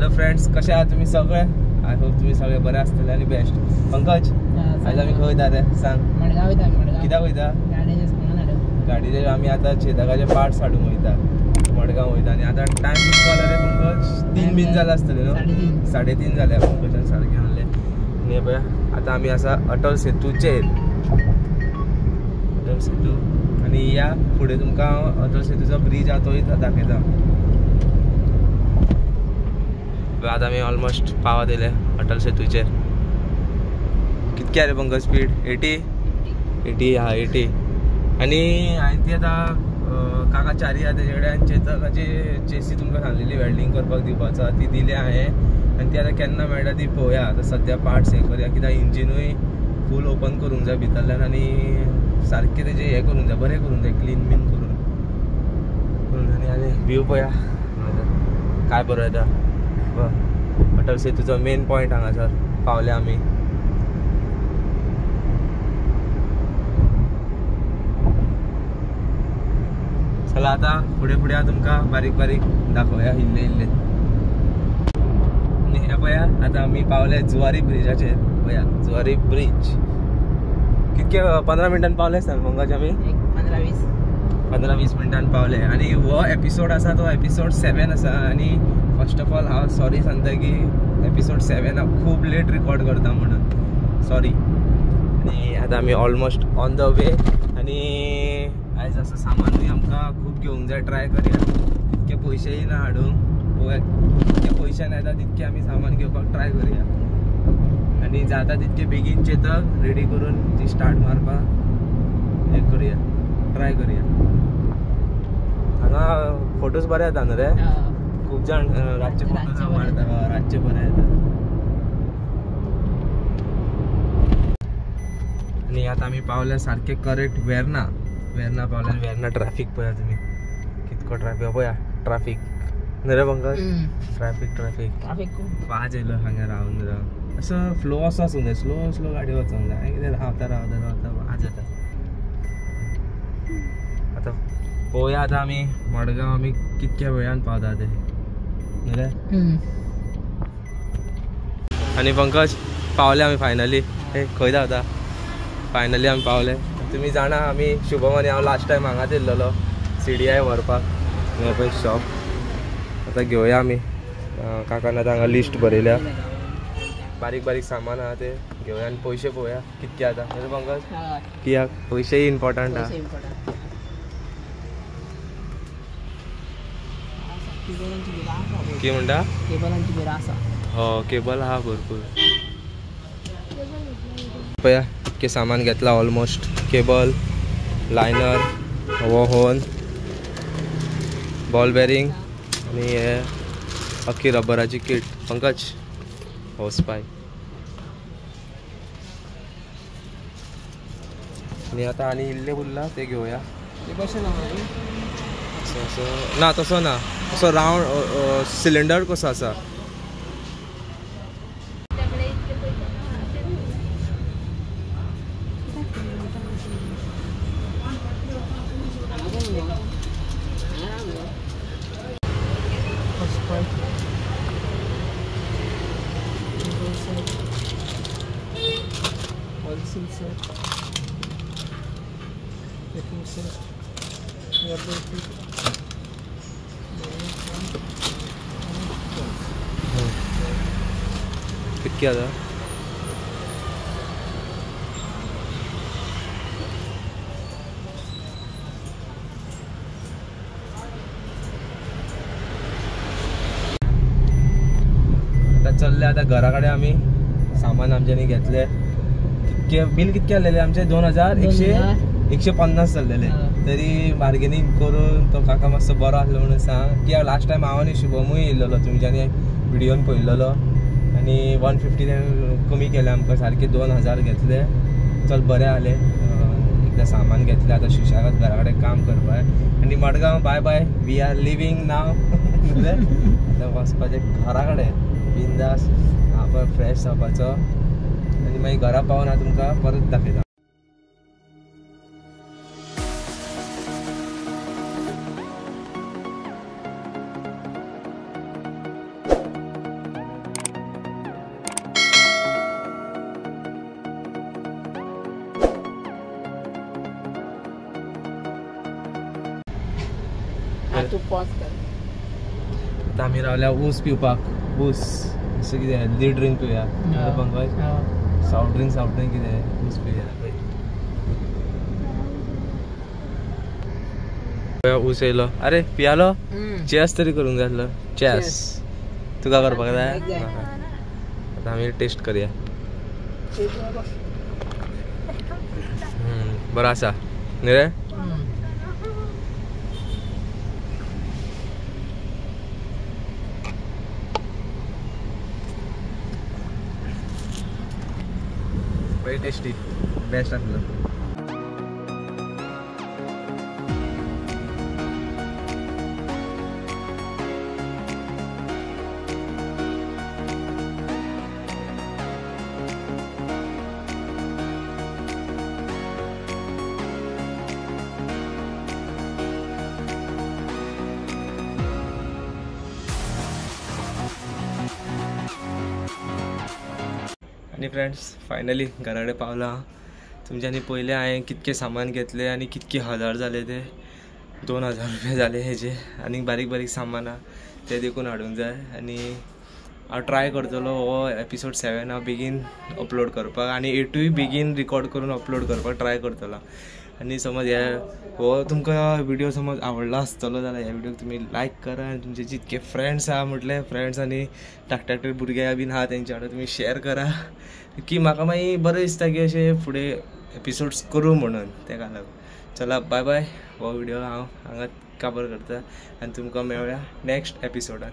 Hello friends, कसे आहात तुम्ही सगळे? आय होप तुम्ही सगळे बरे असतले आणि बेस्ट. पंकज, आज आम्ही खंय वयता रे सांग? मडगांव वयता. कित्याक वयता? गाडीचे आम्ही आता चेतकाचे पार्ट्स हाडूंक वयता. मडगांव वयता आणि आता टायम कितको जाला रे पंकज? 3 बीन जाला आसतले न्हू? 3:30 जाले पंकजान सारखे हाडले. आणि पळय आता आम्ही असा अटल सेतूचेर. अटल सेतू आणि या पुढे तुमकां अटल सेतूचो ब्रिज आहा तोय दाखयता. आता आम्ही ऑलमोस्ट पावत येयले अटल सेतूचेर. कितके रे पंकज स्पीड? 80 हा 80. आणि हांवें ती आतां काका चारी आहा तेजे कडेन चेतकाची चेसी तुमकां सांगलेली वेल्डिंग करपाक दिवपाचो ती दिली हांवें. आनी ती आतां केन्ना मेळटा ती पळोवया. आतां सद्या पार्ट्स हे करया कित्याक इंजिनूय फूल ओपन करूंक जाय भितरल्यान आनी सारकें तेजें हें करूंक जाय, बरें करूंक जाय, क्लीन बीन करून आनी व्यू पळया काय बरो येता. अटल सेतूचो मेन पॉयंट हांगासर पावले आमी. चला आता फुडें तुमकां बारीक बारीक दाखोवया इल्ले इल्ले. आनी हे पळया आतां आमी पावले जुवारी ब्रिजाचेर. पळया जुवारी ब्रिज. कितके 15 मिनटान पावले सांग पंकज आमी? 15-20 मिनटान पावले. आणि हो एपिसोड आसा तो एपिसोड 7 आसा. आणि फर्स्ट ऑफ ऑल हांव सॉरी सांगता की एपिसोड 7 हांव खूब लेट रिकॉर्ड करता म्हणून सॉरी. आणि आता आमी ऑलमोस्ट ऑन द वे. आणि आयज असं सामानूय आमकां खूब घेवंक जाय. ट्राय करया तितके पयशेय ना हाडूंक. जितके पयशे येता तितके आमी सामान घेवपाक ट्राय करया. आणि जाता तितके बेगीन चेतक रेडी करून ती स्टार्ट मारपाक हे करूया, ट्राय करूया. हांगा फोटोज बरे येता न्हू रे? खूप जाण रातचे फोटोज मारता. रातचे बरे येता. आणि आता आम्ही पावल्या सारखे करेक्ट वेर्ना पावल्या. वेर्ना ट्रॅफिक पळया तुम्ही कितको ट्रॅफिक पळया. ट्रॅफिक न्हू रे पंकज? ट्रॅफिक वाज येयलो हांगा रावन असं फ्लो असो आसूंक जाय. स्लो गाडी वचोंक जाय. कितें रावता वाज येता. आता पळोवया आता आमी मडगांव आमी कितक्या वेळान पावता ते न्हू रे? आणि पंकज पावले आमी फायनली. हे खंय धांवता? फायनली आमी पावले. तुमी जाणा आमी शुभम आनी हांव लास्ट टायम हांगाच येयल्लो CDI व्हरपाक. हे पळय शॉप. आतां घेवया आमी. काकान आतां हांगा लिस्ट बरयल्या. बारीक बारीक सामान आहा ते घेवया आनी पयशे पळोवया कितके आतां न्हू रे पंकज? कित्याक पयशेय इम्पॉर्टंट आहा. कितें म्हणटा? हो केबल आहा भरपूर. पळया इतके सामान घेतला ऑलमोस्ट. केबल, लायनर, हो होन, बॉल बेरिंग आणि हे अख्खी रबराची किट. पंकज होस पाय. आणि आता आणि इल्ले उरला ते घेवया. ना तसो ना, असो रावंड सिलिंडर कसो आसा. कितके आसा? आता चलले आता घरा कडेन आमी. सामान आमच्यानी घेतले. कितके बिल कितके आलेले आमचे? 2150 जाल्लेले. तरी बार्गेनिंग करून तो काका मातसो बरो आसलो म्हणून सांग. कित्याक लास्ट टायम हांव आनी शुभमूय येयल्लो तुमच्यांनी व्हिडिओन पळयल्लो. आणि 150 कमी केले आमकां. सारखे 2000 घेतले. चल बरें जालें. एकदां सामान घेतलें. आतां सुशेगाद घरा कडेन काम करपाक. आणि Madgaon bye bye. We are living now. आतां वचपाचें घरा कडेन बिंदास. आपण फ्रेश जावपाचो. आणि मागीर घरा पावून हांव तुमकां परत दाखयता. तू पॉज कर. आता आम्ही रावल्या ऊस पिवपाक. ऊस असं कितें हेल्दी ड्रिंक पिवया पंकज. सॉफ्ट ड्रिंक कितें ऊस पिवया. ऊस येयलो. अरे पियालो. चेस तरी करूंक जाय आसलो. चेस तुका करपाक जाय. आता आम्ही टेस्ट करूया. बरो आसा न्ही रे. Very tasty. बेस्ट आसलो. आणि फ्रेंड्स फायनली घरा कडेन पावला. तुमच्यांनी पयलें हांवें कितके सामान घेतले आनी कितके हजार जाले ते. 2000 रुपया जाले हेजे. आनी बारीक बारीक सामान ते देखून हाडूंक जाय. आनी हांव ट्राय करतलो हो एपिसोड 7 हांव बेगीन अपलोड करपाक आनी 8य बेगीन रिकॉर्ड करून अपलोड करपाक ट्राय करतलो. आनी समज हो तुमकां व्हिडिओ समज आवडलो आसतलो जाल्यार ह्या व्हिडिओक तुमी लायक करा. आनी तुमचे जितके फ्रेंड्स आहा म्हटले फ्रेंड्स आनी धाकटे भुरगे बीन आहा तेंच्या वांगडा तुमी शेअर करा की म्हाका मागीर बरें दिसता की अशे फुडें एपिसोड्स करूं म्हणून. तेका लागून चला बाय बाय. हो व्हिडिओ हांव हांगा काबर करता आनी तुमकां मेळुया नेक्स्ट एपिसोडान.